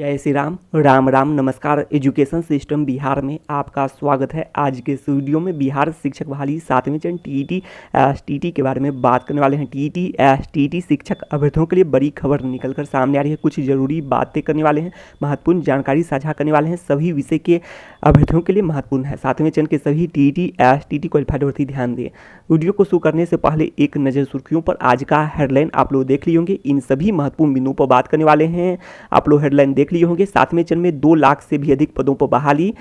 जय श्री राम राम राम नमस्कार। Education system Bihar में आपका स्वागत है। आज के इस वीडियो में बिहार शिक्षक बहाली 7वें चरण टीईटी एसटीटी के बारे में बात करने वाले हैं। टीईटी एसटीटी शिक्षक अभ्यर्थियों के लिए बड़ी खबर निकलकर सामने आ रही है। कुछ जरूरी बातें करने वाले हैं, महत्वपूर्ण जानकारी साझा करने वाले हैं। सभी विषय के अभ्यर्थियों के लिए महत्वपूर्ण है। 7वें चरण के सभी टीईटी एसटीटी क्वालिफाइड अभ्यर्थी ध्यान दें। वीडियो को शुरू करने से पहले एक नज़र सुर्खियों पर। आज का हेडलाइन आप लोग देख लिए होंगे। इन सभी महत्वपूर्ण बिंदुओं पर बात करने वाले हैं। आप लोग हेडलाइन देख लिए होंगे। 7वें चरण में 2 लाख से भी अधिक पदों पर बहाली।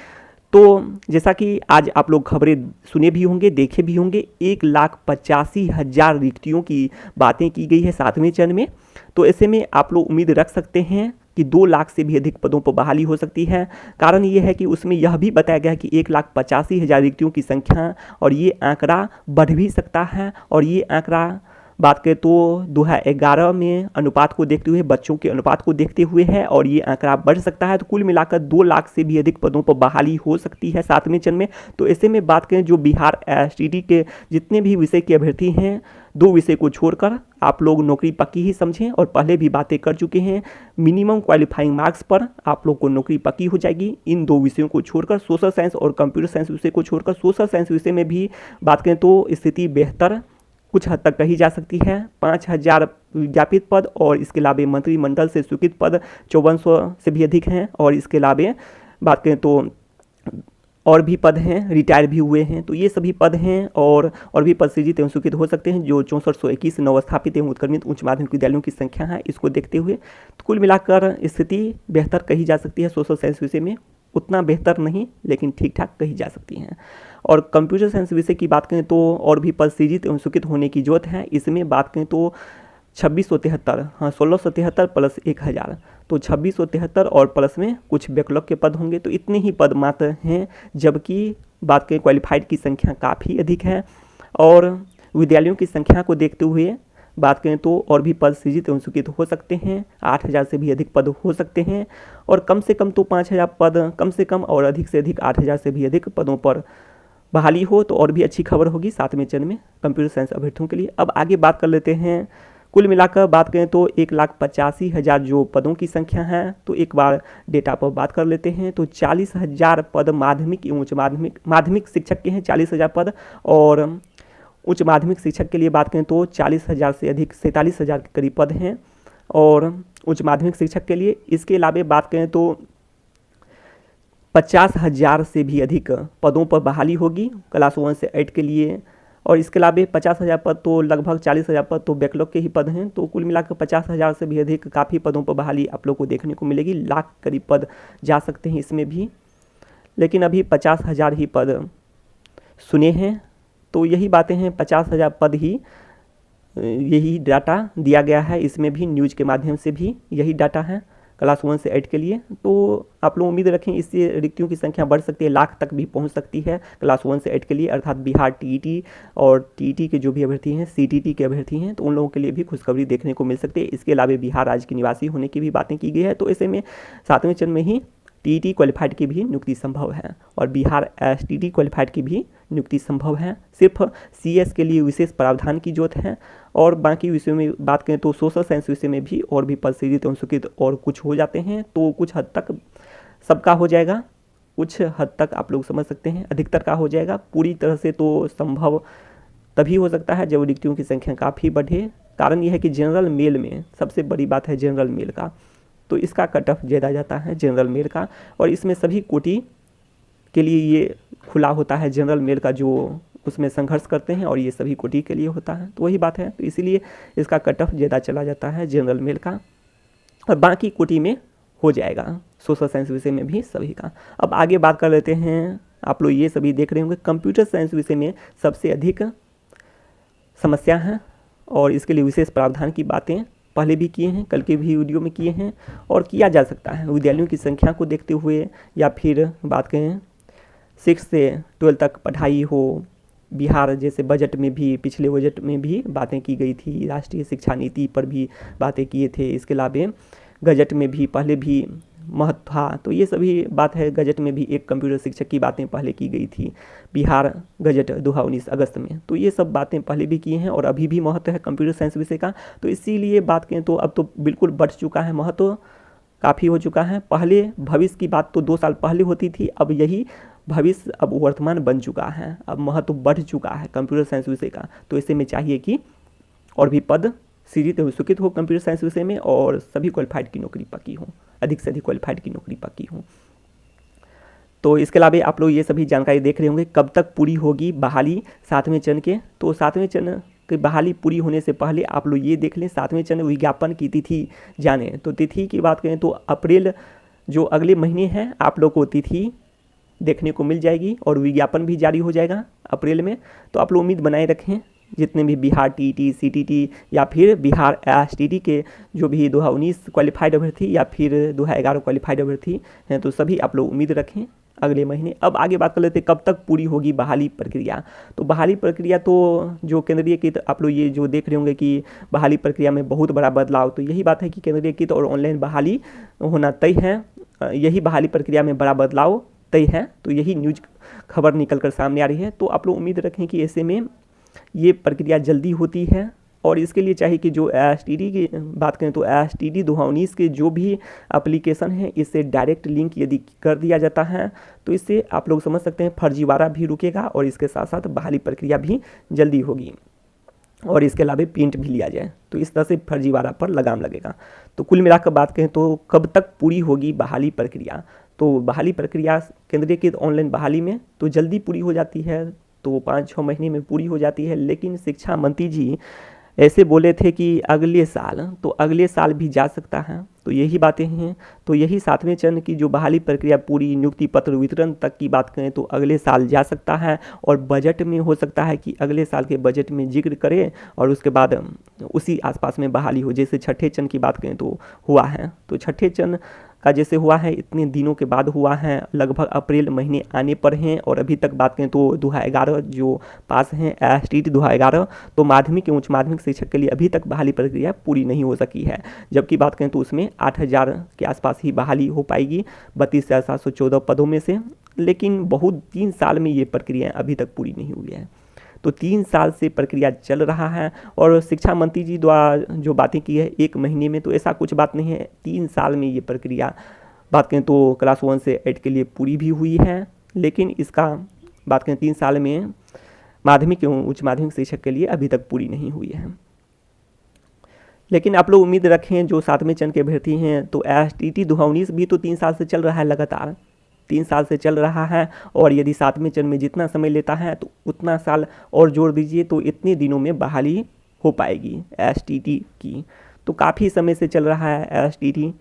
तो जैसा कि आज आप लोग खबरें सुने भी होंगे, देखे भी होंगे, 1,85,000 रिक्तियों की बातें की गई है 7वें चरण में। तो ऐसे में आप लोग उम्मीद रख सकते हैं कि 2 लाख से भी अधिक पदों पर बहाली हो सकती है। कारण ये है कि उसमें यह भी बताया गया है कि 1,85,000 रिक्तियों की संख्या, और ये आंकड़ा बढ़ भी सकता है। और ये आंकड़ा बात करें तो 2011 में अनुपात को देखते हुए, बच्चों के अनुपात को देखते हुए है, और ये आंकड़ा बढ़ सकता है। तो कुल मिलाकर 2 लाख से भी अधिक पदों पर बहाली हो सकती है 7वें चरण में। तो ऐसे में बात करें जो बिहार एसटीटी के जितने भी विषय के अभ्यर्थी हैं, 2 विषय को छोड़कर आप लोग नौकरी पक्की ही समझें। और पहले भी बातें कर चुके हैं, मिनिमम क्वालिफाइंग मार्क्स पर आप लोग को नौकरी पक्की हो जाएगी। इन 2 विषयों को छोड़कर, सोशल साइंस और कंप्यूटर साइंस विषय को छोड़कर, सोशल साइंस विषय में भी बात करें तो स्थिति बेहतर कुछ हद तक कही जा सकती है। 5,000 विज्ञापित पद, और इसके अलावा मंत्रिमंडल से स्वीकृत पद 5400 से भी अधिक हैं। और इसके अलावा बात करें तो और भी पद हैं, रिटायर भी हुए हैं। तो ये सभी पद हैं, और भी पद सृजित एवं स्वीकृत हो सकते हैं। जो 6421 नवस्थापित एवं उत्क्रमित उच्च माध्यमिक विद्यालयों की संख्या है, इसको देखते हुए तो कुल मिलाकर स्थिति बेहतर कही जा सकती है। सोशल साइंस विषय में उतना बेहतर नहीं, लेकिन ठीक ठाक कही जा सकती हैं। और कंप्यूटर साइंस विषय की बात करें तो और भी पद सृजित एवं स्वीकृत होने की जरूरत है। इसमें बात करें तो 2673, 1673 प्लस 1000, तो 2673 और प्लस में कुछ बैकलॉग के पद होंगे। तो इतने ही पद मात्र हैं, जबकि बात करें क्वालिफाइड की संख्या काफ़ी अधिक है। और विद्यालयों की संख्या को देखते हुए बात करें तो और भी पद सृजित एवं स्वीकृत हो सकते हैं। 8,000 से भी अधिक पद हो सकते हैं। और कम से कम तो 5,000 पद कम से कम, और अधिक से अधिक 8,000 से भी अधिक पदों पर बहाली हो तो और भी अच्छी खबर होगी 7वें चरण में कंप्यूटर साइंस अभ्यर्थियों के लिए। अब आगे बात कर लेते हैं। कुल मिलाकर बात करें तो 1,85,000 जो पदों की संख्या है, तो एक बार डेटा पर बात कर लेते हैं। तो 40,000 पद माध्यमिक एवं उच्च माध्यमिक शिक्षक के हैं, 40,000 पद। और उच्च माध्यमिक शिक्षक के लिए बात करें तो 40,000 से अधिक 47,000 के करीब पद हैं। और उच्च माध्यमिक शिक्षक के लिए इसके अलावा बात करें तो 50,000 से भी अधिक पदों पर बहाली होगी क्लास 1 से 8 के लिए। और इसके अलावा 50,000 पद तो लगभग 40,000 पद तो बैकलॉग के ही पद हैं। तो कुल मिलाकर 50,000 से भी अधिक काफ़ी पदों पर बहाली आप लोग को देखने को मिलेगी। लाख करीब पद जा सकते हैं इसमें भी, लेकिन अभी 50,000 ही पद सुने हैं। तो यही बातें हैं, 50,000 पद ही, यही डाटा दिया गया है। इसमें भी न्यूज़ के माध्यम से भी यही डाटा है क्लास 1 से 8 के लिए। तो आप लोग उम्मीद रखें इससे रिक्तियों की संख्या बढ़ सकती है, लाख तक भी पहुंच सकती है क्लास 1 से 8 के लिए। अर्थात बिहार टीईटी और टीईटी के जो भी अभ्यर्थी हैं, सीटीटी के अभ्यर्थी हैं, तो उन लोगों के लिए भी खुशखबरी देखने को मिल सकती है। इसके अलावा बिहार राज्य के निवासी होने की भी बातें की गई है। तो ऐसे में 7वें चरण में ही टीईटी क्वालिफाइड की भी नियुक्ति संभव है, और बिहार एसटीटी क्वालिफाइड की भी नियुक्ति संभव है। सिर्फ सीएस के लिए विशेष प्रावधान की जरूरत है। और बाकी विषयों में बात करें तो सोशल साइंस विषय में भी और भी पद सृजित एवं स्वीकृत और कुछ हो जाते हैं। तो कुछ हद तक सबका हो जाएगा, कुछ हद तक आप लोग समझ सकते हैं अधिकतर का हो जाएगा। पूरी तरह से तो संभव तभी हो सकता है जब रिक्तियों की संख्या काफ़ी बढ़े। कारण यह है कि जनरल मेल में सबसे बड़ी बात है जनरल मेल का, तो इसका कट ऑफ ज़्यादा जाता है जनरल मेल का। और इसमें सभी कोटि के लिए ये खुला होता है जनरल मेल का, जो उसमें संघर्ष करते हैं, और ये सभी कोटि के लिए होता है। तो वही बात है, तो इसीलिए इसका कट ऑफ ज़्यादा चला जाता है जनरल मेल का, और बाकी कोटि में हो जाएगा सोशल साइंस विषय में भी सभी का। अब आगे बात कर लेते हैं। आप लोग ये सभी देख रहे होंगे, कंप्यूटर साइंस विषय में सबसे अधिक समस्या है, और इसके लिए विशेष प्रावधान की बातें पहले भी किए हैं, कल के भी वीडियो में किए हैं, और किया जा सकता है विद्यालयों की संख्या को देखते हुए। या फिर बात करें 6 से 12 तक पढ़ाई हो। बिहार जैसे बजट में भी, पिछले बजट में भी बातें की गई थी, राष्ट्रीय शिक्षा नीति पर भी बातें किए थे। इसके अलावा गजट में भी पहले भी महत्व था। तो ये सभी बात है, गजट में भी एक कंप्यूटर शिक्षक की बातें पहले की गई थी बिहार गजट 2019 अगस्त में। तो ये सब बातें पहले भी की हैं, और अभी भी महत्व है कंप्यूटर साइंस विषय का। तो इसीलिए बात करें तो अब तो बिल्कुल बढ़ चुका है महत्व। काफ़ी हो चुका है। पहले भविष्य की बात तो 2 साल पहले होती थी, अब यही भविष्य अब वर्तमान बन चुका है, अब महत्व बढ़ चुका है कंप्यूटर साइंस विषय का। तो ऐसे में चाहिए कि और भी पद सृजित हो, स्वीकृत हो कंप्यूटर साइंस विषय में, और सभी क्वालिफाइड की नौकरी पक्की हो, अधिक से अधिक क्वालिफाइड की नौकरी पक्की हो। तो इसके अलावा आप लोग ये सभी जानकारी देख रहे होंगे। कब तक पूरी होगी बहाली 7वें चरण के, तो 7वें चरण की बहाली पूरी होने से पहले आप लोग ये देख लें 7वें चरण विज्ञापन की तिथि जाने। तो तिथि की बात करें तो अप्रैल जो अगले महीने है आप लोग को तिथि देखने को मिल जाएगी और विज्ञापन भी जारी हो जाएगा अप्रैल में। तो आप लोग उम्मीद बनाए रखें, जितने भी बिहार टीईटी, सीटीटी या फिर बिहार एसटीटी के जो भी 2019 क्वालिफाइड अभ्यर्थी या फिर 2011 क्वालिफाइड अभ्यर्थी हैं, तो सभी आप लोग उम्मीद रखें अगले महीने। अब आगे बात कर लेते हैं कब तक पूरी होगी बहाली प्रक्रिया। तो बहाली प्रक्रिया तो जो केंद्रीय कित आप लोग ये जो देख रहे होंगे कि बहाली प्रक्रिया में बहुत बड़ा बदलाव, तो यही बात है कि केंद्रीय कित और ऑनलाइन बहाली होना तय है। यही बहाली प्रक्रिया में बड़ा बदलाव तय है, तो यही न्यूज खबर निकल कर सामने आ रही है। तो आप लोग उम्मीद रखें कि ऐसे में ये प्रक्रिया जल्दी होती है, और इसके लिए चाहिए कि जो एसटीडी की बात करें तो एसटीडी 2019 के जो भी एप्लीकेशन है इससे डायरेक्ट लिंक यदि कर दिया जाता है तो इससे आप लोग समझ सकते हैं फर्जीवाड़ा भी रुकेगा और इसके साथ साथ बहाली प्रक्रिया भी जल्दी होगी, और इसके अलावा प्रिंट भी लिया जाए तो इस तरह से फर्जीवाड़ा पर लगाम लगेगा। तो कुल मिलाकर बात करें तो कब तक पूरी होगी बहाली प्रक्रिया, तो बहाली प्रक्रिया केंद्रीय की ऑनलाइन बहाली में तो जल्दी पूरी हो जाती है, तो 5-6 महीने में पूरी हो जाती है। लेकिन शिक्षा मंत्री जी ऐसे बोले थे कि अगले साल, तो अगले साल भी जा सकता है। तो यही बातें हैं। तो यही 7वें चरण की जो बहाली प्रक्रिया पूरी नियुक्ति पत्र वितरण तक की बात करें तो अगले साल जा सकता है, और बजट में हो सकता है कि अगले साल के बजट में जिक्र करें और उसके बाद उसी आसपास में बहाली हो। जैसे छठे चरण की बात करें तो हुआ है, तो छठे चरण का जैसे हुआ है इतने दिनों के बाद हुआ है, लगभग अप्रैल महीने आने पर हैं। और अभी तक बात करें तो 2011 जो पास हैं एसटीटी 2011, तो माध्यमिक एवं उच्च माध्यमिक शिक्षक के लिए अभी तक बहाली प्रक्रिया पूरी नहीं हो सकी है। जबकि बात करें तो उसमें 8000 के आसपास ही बहाली हो पाएगी 32,714 पदों में से। लेकिन बहुत 3 साल में ये प्रक्रिया अभी तक पूरी नहीं हुई है, तो 3 साल से प्रक्रिया चल रहा है। और शिक्षा मंत्री जी द्वारा जो बातें की है 1 महीने में, तो ऐसा कुछ बात नहीं है। 3 साल में ये प्रक्रिया बात करें तो क्लास 1 से 8 के लिए पूरी भी हुई है। लेकिन इसका बात करें 3 साल में माध्यमिक एवं उच्च माध्यमिक शिक्षक के लिए अभी तक पूरी नहीं हुई है। लेकिन आप लोग उम्मीद रखें जो 7वें चरण के अभ्यर्थी हैं, तो एसटीटी 2019 भी तो 3 साल से चल रहा है, लगातार 3 साल से चल रहा है। और यदि 7वें चरण में जितना समय लेता है तो उतना साल और जोड़ दीजिए, तो इतने दिनों में बहाली हो पाएगी एसटीटी की। तो काफ़ी समय से चल रहा है एसटीटी,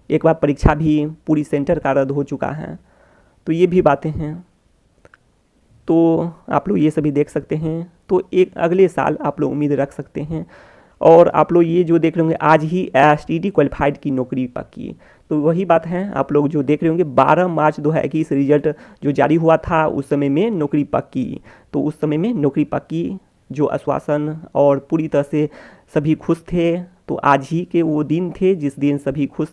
एक बार परीक्षा भी पूरी सेंटर का रद्द हो चुका है, तो ये भी बातें हैं। तो आप लोग ये सभी देख सकते हैं, तो एक अगले साल आप लोग उम्मीद रख सकते हैं। और आप लोग ये जो देख रहे होंगे आज ही एसटीटी क्वालिफाइड की नौकरी पक्की, तो वही बात है। आप लोग जो देख रहे होंगे 12 मार्च 2021 रिजल्ट जो जारी हुआ था उस समय में नौकरी पक्की, तो उस समय में नौकरी पक्की जो आश्वासन और पूरी तरह से सभी खुश थे। तो आज ही के वो दिन थे जिस दिन सभी खुश